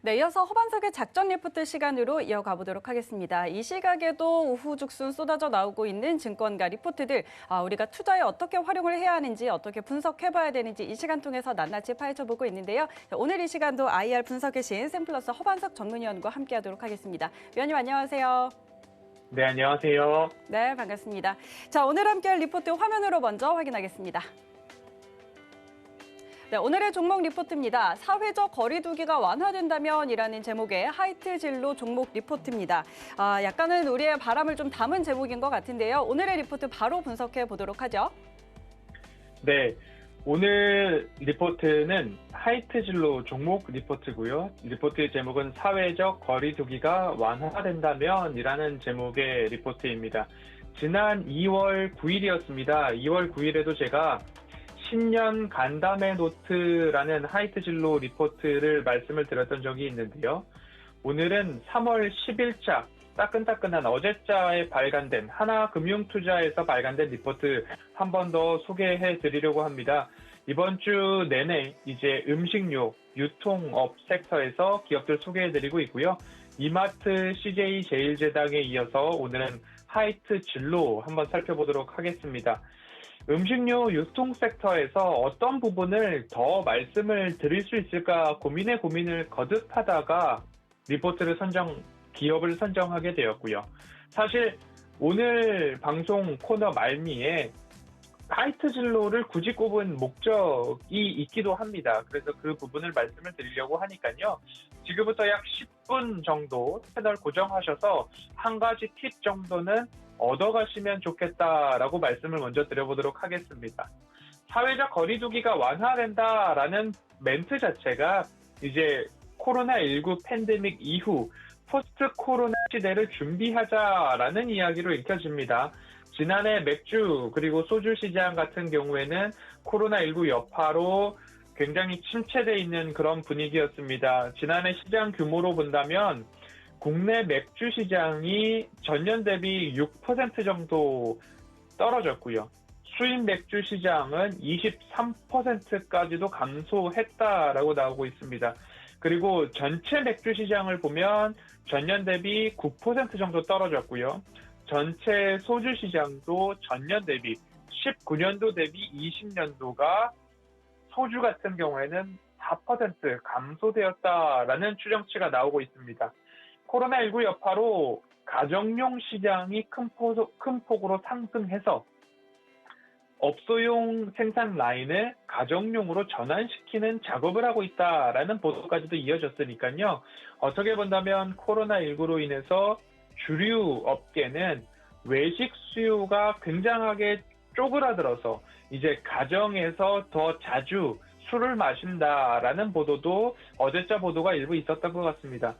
네, 이어서 허반석의 작전 리포트 시간으로 이어가 보도록 하겠습니다. 이 시각에도 우후죽순 쏟아져 나오고 있는 증권가 리포트들, 우리가 투자에 어떻게 활용을 해야 하는지, 어떻게 분석해봐야 되는지 이 시간 통해서 낱낱이 파헤쳐보고 있는데요. 오늘 이 시간도 IR 분석의 신 샘플러스 허반석 전문위원과 함께하도록 하겠습니다. 위원님 안녕하세요. 네, 안녕하세요. 네, 반갑습니다. 자, 오늘 함께할 리포트 화면으로 먼저 확인하겠습니다. 네, 오늘의 종목 리포트입니다. 사회적 거리두기가 완화된다면이라는 제목의 하이트 진로 종목 리포트입니다. 약간은 우리의 바람을 좀 담은 제목인 것 같은데요. 오늘의 리포트 바로 분석해 보도록 하죠. 네, 오늘 리포트는 하이트 진로 종목 리포트고요. 리포트의 제목은 사회적 거리두기가 완화된다면이라는 제목의 리포트입니다. 지난 2월 9일이었습니다. 2월 9일에도 제가 신년 간담회 노트라는 하이트 진로 리포트를 말씀을 드렸던 적이 있는데요. 오늘은 3월 10일자 따끈따끈한 어제자에 발간된 하나금융투자에서 발간된 리포트 한 번 더 소개해 드리려고 합니다. 이번 주 내내 이제 음식료, 유통업 섹터에서 기업들 소개해 드리고 있고요. 이마트, CJ 제일제당에 이어서 오늘은 하이트 진로 한번 살펴보도록 하겠습니다. 음식료 유통 섹터에서 어떤 부분을 더 말씀을 드릴 수 있을까 고민을 거듭하다가 리포트를 기업을 선정하게 되었고요. 사실 오늘 방송 코너 말미에 하이트 진로를 굳이 꼽은 목적이 있기도 합니다. 그래서 그 부분을 말씀을 드리려고 하니까요. 지금부터 약 10분 정도 채널 고정하셔서 한 가지 팁 정도는 얻어가시면 좋겠다라고 말씀을 먼저 드려보도록 하겠습니다. 사회적 거리두기가 완화된다라는 멘트 자체가 이제 코로나19 팬데믹 이후 포스트 코로나 시대를 준비하자라는 이야기로 읽혀집니다. 지난해 맥주 그리고 소주 시장 같은 경우에는 코로나19 여파로 굉장히 침체되어 있는 그런 분위기였습니다. 지난해 시장 규모로 본다면 국내 맥주 시장이 전년 대비 6% 정도 떨어졌고요. 수입 맥주 시장은 23%까지도 감소했다라고 나오고 있습니다. 그리고 전체 맥주 시장을 보면 전년 대비 9% 정도 떨어졌고요. 전체 소주 시장도 전년 대비 19년도 대비 20년도가 소주 같은 경우에는 4% 감소되었다라는 추정치가 나오고 있습니다. 코로나19 여파로 가정용 시장이 큰 폭으로 상승해서 업소용 생산 라인을 가정용으로 전환시키는 작업을 하고 있다라는 보도까지도 이어졌으니까요. 어떻게 본다면 코로나19로 인해서 주류 업계는 외식 수요가 굉장하게 쪼그라들어서 이제 가정에서 더 자주 술을 마신다라는 보도도 어제자 보도가 일부 있었던 것 같습니다.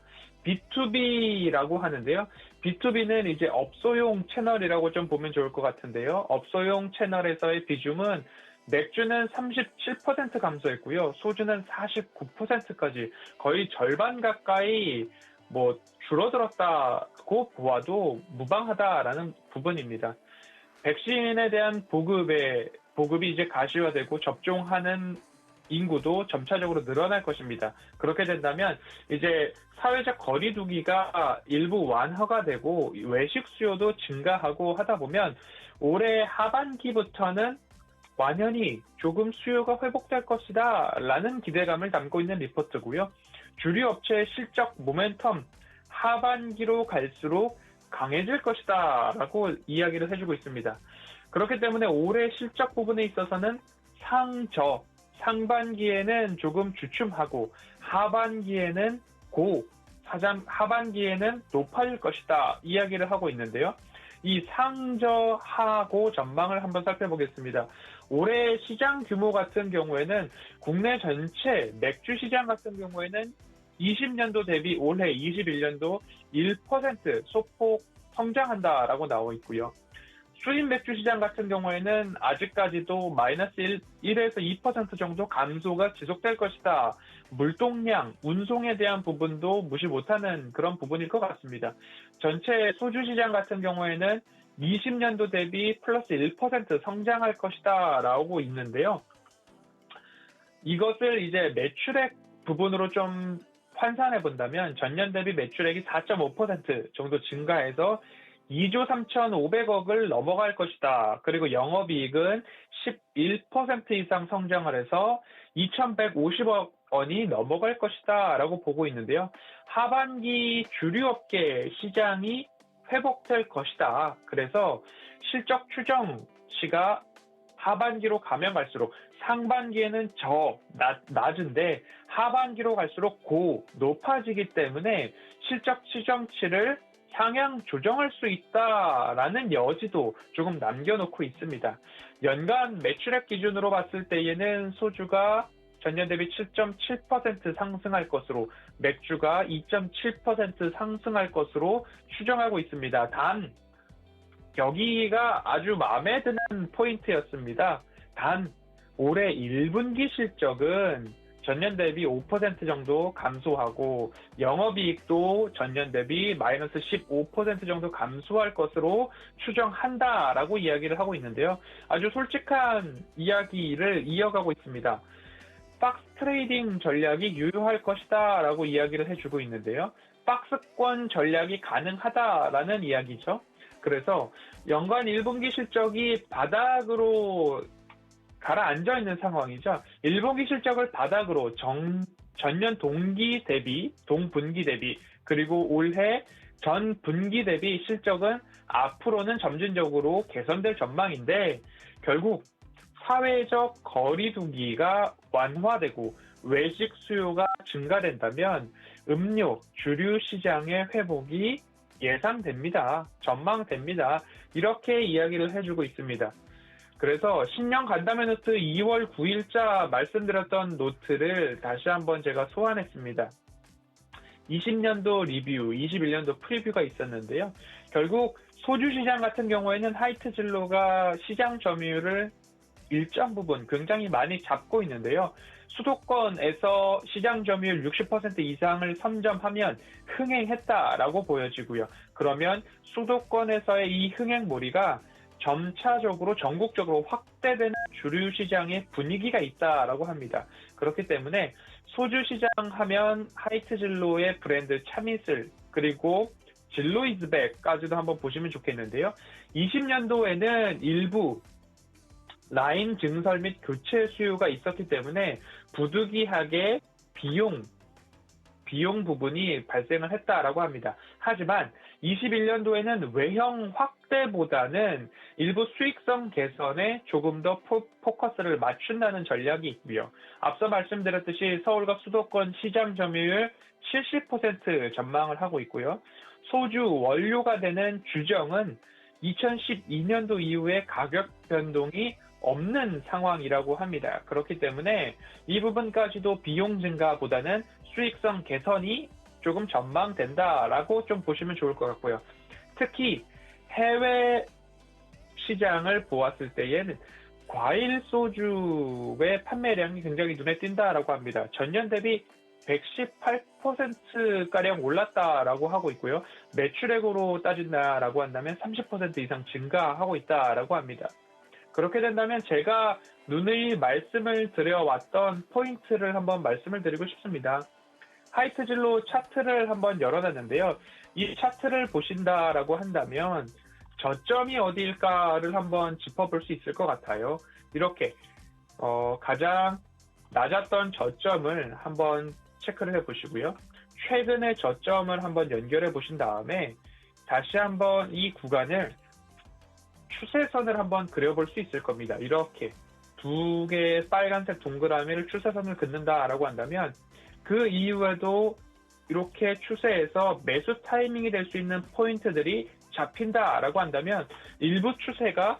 B2B라고 하는데요. B2B는 이제 업소용 채널이라고 좀 보면 좋을 것 같은데요. 업소용 채널에서의 비중은 맥주는 37% 감소했고요. 소주는 49%까지 거의 절반 가까이 줄어들었다고 보아도 무방하다라는 부분입니다. 백신에 대한 보급이 이제 가시화되고 접종하는 인구도 점차적으로 늘어날 것입니다. 그렇게 된다면 이제 사회적 거리두기가 일부 완화가 되고 외식 수요도 증가하고 하다 보면 올해 하반기부터는 완연히 조금 수요가 회복될 것이다 라는 기대감을 담고 있는 리포트고요. 주류 업체의 실적 모멘텀 하반기로 갈수록 강해질 것이다 라고 이야기를 해주고 있습니다. 그렇기 때문에 올해 실적 부분에 있어서는 상반기에는 조금 주춤하고 하반기에는 높아질 것이다 이야기를 하고 있는데요. 이 상저하고 전망을 한번 살펴보겠습니다. 올해 시장 규모 같은 경우에는 국내 전체 맥주 시장 같은 경우에는 20년도 대비 올해 21년도 1% 소폭 성장한다라고 나와 있고요. 수입 맥주 시장 같은 경우에는 아직까지도 마이너스 1에서 2% 정도 감소가 지속될 것이다. 물동량, 운송에 대한 부분도 무시 못하는 그런 부분일 것 같습니다. 전체 소주 시장 같은 경우에는 20년도 대비 플러스 1% 성장할 것이다 라고 있는데요. 이것을 이제 매출액 부분으로 좀 환산해 본다면 전년 대비 매출액이 4.5% 정도 증가해서 2조 3,500억을 넘어갈 것이다. 그리고 영업이익은 11% 이상 성장을 해서 2,150억 원이 넘어갈 것이다 라고 보고 있는데요. 하반기 주류업계 시장이 회복될 것이다. 그래서 실적 추정치가 하반기로 가면 갈수록 상반기에는 낮은데 하반기로 갈수록 높아지기 때문에 실적 추정치를 상향 조정할 수 있다라는 여지도 조금 남겨놓고 있습니다. 연간 매출액 기준으로 봤을 때에는 소주가 전년 대비 7.7% 상승할 것으로, 맥주가 2.7% 상승할 것으로 추정하고 있습니다. 단 여기가 아주 마음에 드는 포인트였습니다. 단 올해 1분기 실적은 전년 대비 5% 정도 감소하고 영업이익도 전년 대비 마이너스 15% 정도 감소할 것으로 추정한다라고 이야기를 하고 있는데요. 아주 솔직한 이야기를 이어가고 있습니다. 박스 트레이딩 전략이 유효할 것이다 라고 이야기를 해주고 있는데요. 박스권 전략이 가능하다라는 이야기죠. 그래서 연간 1분기 실적이 바닥으로 가라앉아 있는 상황이죠. 1분기 실적을 바닥으로 전년 동분기 대비 그리고 올해 전 분기 대비 실적은 앞으로는 점진적으로 개선될 전망인데 결국 사회적 거리두기가 완화되고 외식 수요가 증가된다면 음료, 주류 시장의 회복이 예상됩니다. 전망됩니다. 이렇게 이야기를 해주고 있습니다. 그래서 신년 간담회 노트 2월 9일자 말씀드렸던 노트를 다시 한번 제가 소환했습니다. 20년도 리뷰, 21년도 프리뷰가 있었는데요. 결국 소주 시장 같은 경우에는 하이트 진로가 시장 점유율을 일정 부분 굉장히 많이 잡고 있는데요. 수도권에서 시장 점유율 60% 이상을 선점하면 흥행했다라고 보여지고요. 그러면 수도권에서의 이 흥행몰이가 점차적으로 전국적으로 확대되는 주류 시장의 분위기가 있다라고 합니다. 그렇기 때문에 소주 시장 하면 하이트 진로의 브랜드 참이슬 그리고 진로 이즈백까지도 한번 보시면 좋겠는데요. 20년도에는 일부 라인 증설 및 교체 수요가 있었기 때문에 부득이하게 비용 부분이 발생을 했다라고 합니다. 하지만 21년도에는 외형 확대보다는 일부 수익성 개선에 조금 더 포커스를 맞춘다는 전략이 있고요. 앞서 말씀드렸듯이 서울과 수도권 시장 점유율 70% 전망을 하고 있고요. 소주 원료가 되는 주정은 2012년도 이후에 가격 변동이 없는 상황이라고 합니다. 그렇기 때문에 이 부분까지도 비용 증가보다는 수익성 개선이 조금 전망된다라고 좀 보시면 좋을 것 같고요. 특히 해외 시장을 보았을 때에는 과일 소주의 판매량이 굉장히 눈에 띈다라고 합니다. 전년 대비 118%가량 올랐다라고 하고 있고요. 매출액으로 따진다라고 한다면 30% 이상 증가하고 있다라고 합니다. 그렇게 된다면 제가 누누이 말씀을 드려왔던 포인트를 한번 말씀을 드리고 싶습니다. 하이트 진로 차트를 한번 열어놨는데요. 이 차트를 보신다라고 한다면 저점이 어디일까를 한번 짚어볼 수 있을 것 같아요. 이렇게 가장 낮았던 저점을 한번 체크를 해보시고요. 최근의 저점을 한번 연결해 보신 다음에 다시 한번 이 구간을 추세선을 한번 그려볼 수 있을 겁니다. 이렇게 두 개의 빨간색 동그라미를 추세선을 긋는다라고 한다면 그 이후에도 이렇게 추세에서 매수 타이밍이 될 수 있는 포인트들이 잡힌다라고 한다면 일부 추세가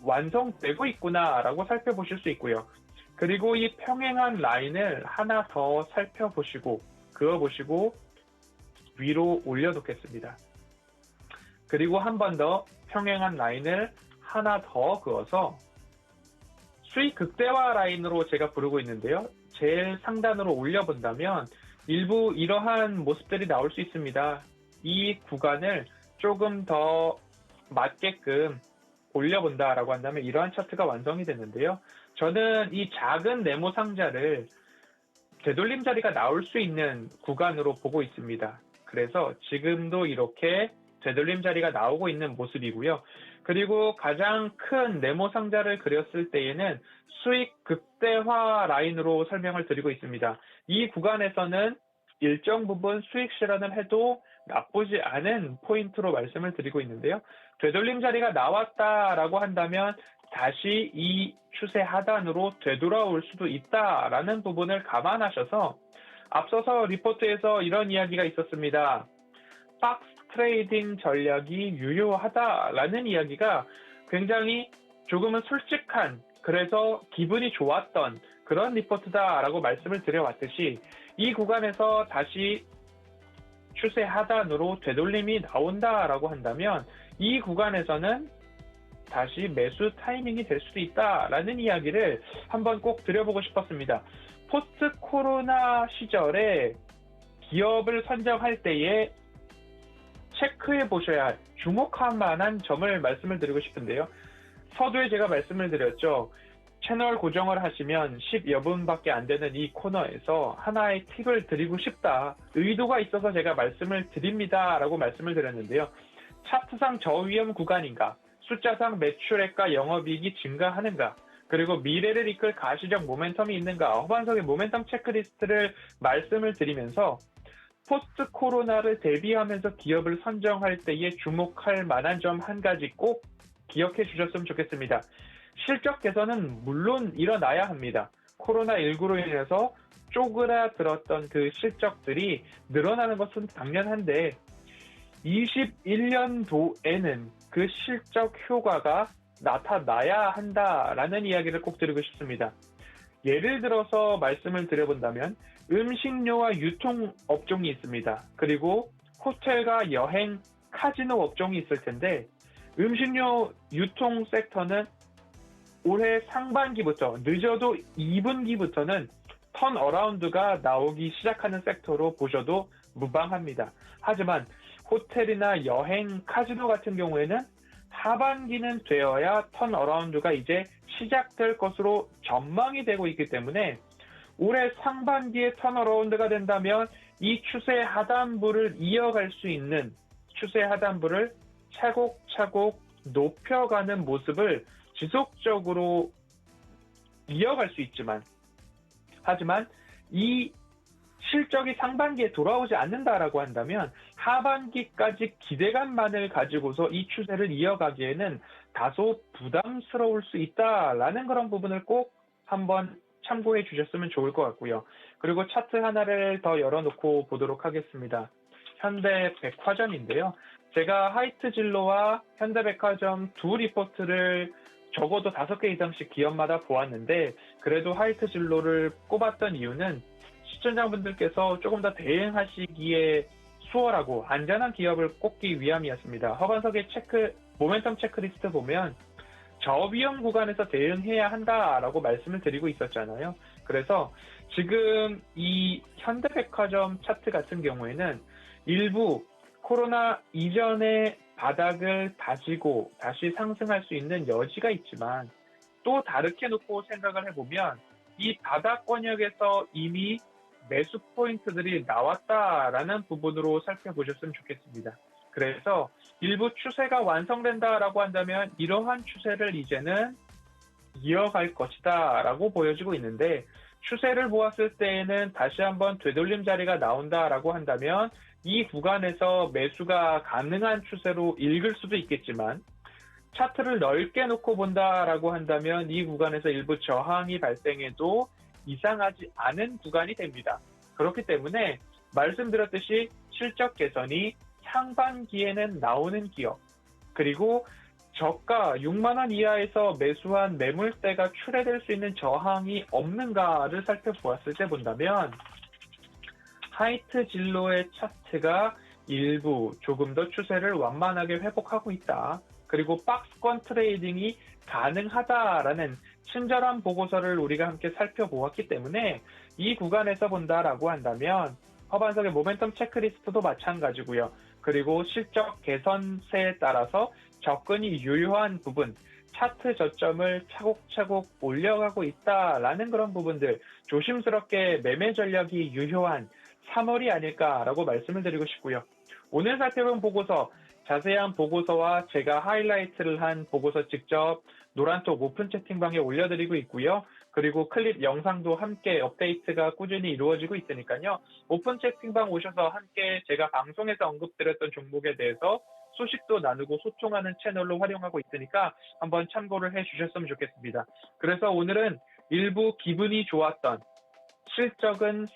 완성되고 있구나라고 살펴보실 수 있고요. 그리고 이 평행한 라인을 하나 더 살펴보시고 그어보시고 위로 올려놓겠습니다. 그리고 한 번 더 평행한 라인을 하나 더 그어서 수익 극대화 라인으로 제가 부르고 있는데요. 제일 상단으로 올려본다면 일부 이러한 모습들이 나올 수 있습니다. 이 구간을 조금 더 맞게끔 올려본다라고 한다면 이러한 차트가 완성이 됐는데요. 저는 이 작은 네모 상자를 되돌림 자리가 나올 수 있는 구간으로 보고 있습니다. 그래서 지금도 이렇게 되돌림 자리가 나오고 있는 모습이고요. 그리고 가장 큰 네모 상자를 그렸을 때에는 수익 극대화 라인으로 설명을 드리고 있습니다. 이 구간에서는 일정 부분 수익 실현을 해도 나쁘지 않은 포인트로 말씀을 드리고 있는데요. 되돌림 자리가 나왔다라고 한다면 다시 이 추세 하단으로 되돌아올 수도 있다라는 부분을 감안하셔서 앞서서 리포트에서 이런 이야기가 있었습니다. 박스 트레이딩 전략이 유효하다라는 이야기가 굉장히 조금은 솔직한, 그래서 기분이 좋았던 그런 리포트다라고 말씀을 드려왔듯이 이 구간에서 다시 추세 하단으로 되돌림이 나온다라고 한다면 이 구간에서는 다시 매수 타이밍이 될 수도 있다라는 이야기를 한번 꼭 드려보고 싶었습니다. 포스트 코로나 시절에 기업을 선정할 때에 체크해 보셔야 할, 주목할 만한 점을 말씀을 드리고 싶은데요. 서두에 제가 말씀을 드렸죠. 채널 고정을 하시면 10여 분밖에 안 되는 이 코너에서 하나의 팁을 드리고 싶다. 의도가 있어서 제가 말씀을 드립니다. 라고 말씀을 드렸는데요. 차트상 저위험 구간인가? 숫자상 매출액과 영업이익이 증가하는가? 그리고 미래를 이끌 가시적 모멘텀이 있는가? 허반석의 모멘텀 체크리스트를 말씀을 드리면서 포스트 코로나를 대비하면서 기업을 선정할 때에 주목할 만한 점 한 가지 꼭 기억해 주셨으면 좋겠습니다. 실적 개선은 물론 일어나야 합니다. 코로나19로 인해서 쪼그라들었던 그 실적들이 늘어나는 것은 당연한데 21년도에는 그 실적 효과가 나타나야 한다라는 이야기를 꼭 드리고 싶습니다. 예를 들어서 말씀을 드려본다면 음식료와 유통 업종이 있습니다. 그리고 호텔과 여행, 카지노 업종이 있을 텐데 음식료 유통 섹터는 올해 상반기부터 늦어도 2분기부터는 턴어라운드가 나오기 시작하는 섹터로 보셔도 무방합니다. 하지만 호텔이나 여행, 카지노 같은 경우에는 하반기는 되어야 턴어라운드가 이제 시작될 것으로 전망이 되고 있기 때문에 올해 상반기에 턴어라운드가 된다면 이 추세 하단부를 이어갈 수 있는 추세 하단부를 차곡차곡 높여가는 모습을 지속적으로 이어갈 수 있지만 하지만 이 실적이 상반기에 돌아오지 않는다라고 한다면 하반기까지 기대감만을 가지고서 이 추세를 이어가기에는 다소 부담스러울 수 있다라는 그런 부분을 꼭 한번 참고해 주셨으면 좋을 것 같고요. 그리고 차트 하나를 더 열어놓고 보도록 하겠습니다. 현대백화점인데요. 제가 하이트진로와 현대백화점 두 리포트를 적어도 5개 이상씩 기업마다 보았는데 그래도 하이트진로를 꼽았던 이유는 시청자분들께서 조금 더 대응하시기에 수월하고 안전한 기업을 꼽기 위함이었습니다. 허반석의 모멘텀 체크리스트 보면 저위험 구간에서 대응해야 한다라고 말씀을 드리고 있었잖아요. 그래서 지금 이 현대백화점 차트 같은 경우에는 일부 코로나 이전의 바닥을 다지고 다시 상승할 수 있는 여지가 있지만 또 다르게 놓고 생각을 해보면 이 바닥 권역에서 이미 매수 포인트들이 나왔다라는 부분으로 살펴보셨으면 좋겠습니다. 그래서 일부 추세가 완성된다라고 한다면 이러한 추세를 이제는 이어갈 것이다 라고 보여지고 있는데 추세를 보았을 때에는 다시 한번 되돌림 자리가 나온다라고 한다면 이 구간에서 매수가 가능한 추세로 읽을 수도 있겠지만 차트를 넓게 놓고 본다라고 한다면 이 구간에서 일부 저항이 발생해도 이상하지 않은 구간이 됩니다. 그렇기 때문에 말씀드렸듯이 실적 개선이 상반기에는 나오는 기업 그리고 저가 6만 원 이하에서 매수한 매물대가 출회될 수 있는 저항이 없는가를 살펴보았을 때 본다면 하이트 진로의 차트가 일부 조금 더 추세를 완만하게 회복하고 있다. 그리고 박스권 트레이딩이 가능하다라는 친절한 보고서를 우리가 함께 살펴보았기 때문에 이 구간에서 본다라고 한다면 허반석의 모멘텀 체크리스트도 마찬가지고요. 그리고 실적 개선세에 따라서 접근이 유효한 부분, 차트 저점을 차곡차곡 올려가고 있다라는 그런 부분들, 조심스럽게 매매 전략이 유효한 3월이 아닐까라고 말씀을 드리고 싶고요. 오늘 살펴본 보고서, 자세한 보고서와 제가 하이라이트를 한 보고서 직접 노란톡 오픈 채팅방에 올려드리고 있고요. 그리고 클립 영상도 함께 업데이트가 꾸준히 이루어지고 있으니까요. 오픈 채팅방 오셔서 함께 제가 방송에서 언급드렸던 종목에 대해서 소식도 나누고 소통하는 채널로 활용하고 있으니까 한번 참고를 해주셨으면 좋겠습니다. 그래서 오늘은 일부 기분이 좋았던 실적은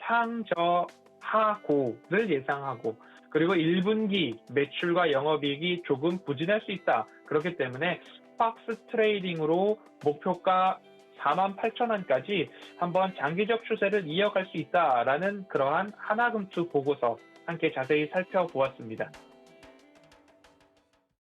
상저하고를 예상하고, 그리고 1분기 매출과 영업이익이 조금 부진할 수 있다. 그렇기 때문에 박스 트레이딩으로 목표가 48,000원까지 한번 장기적 추세를 이어갈 수 있다라는 그러한 하나금투 보고서 함께 자세히 살펴보았습니다.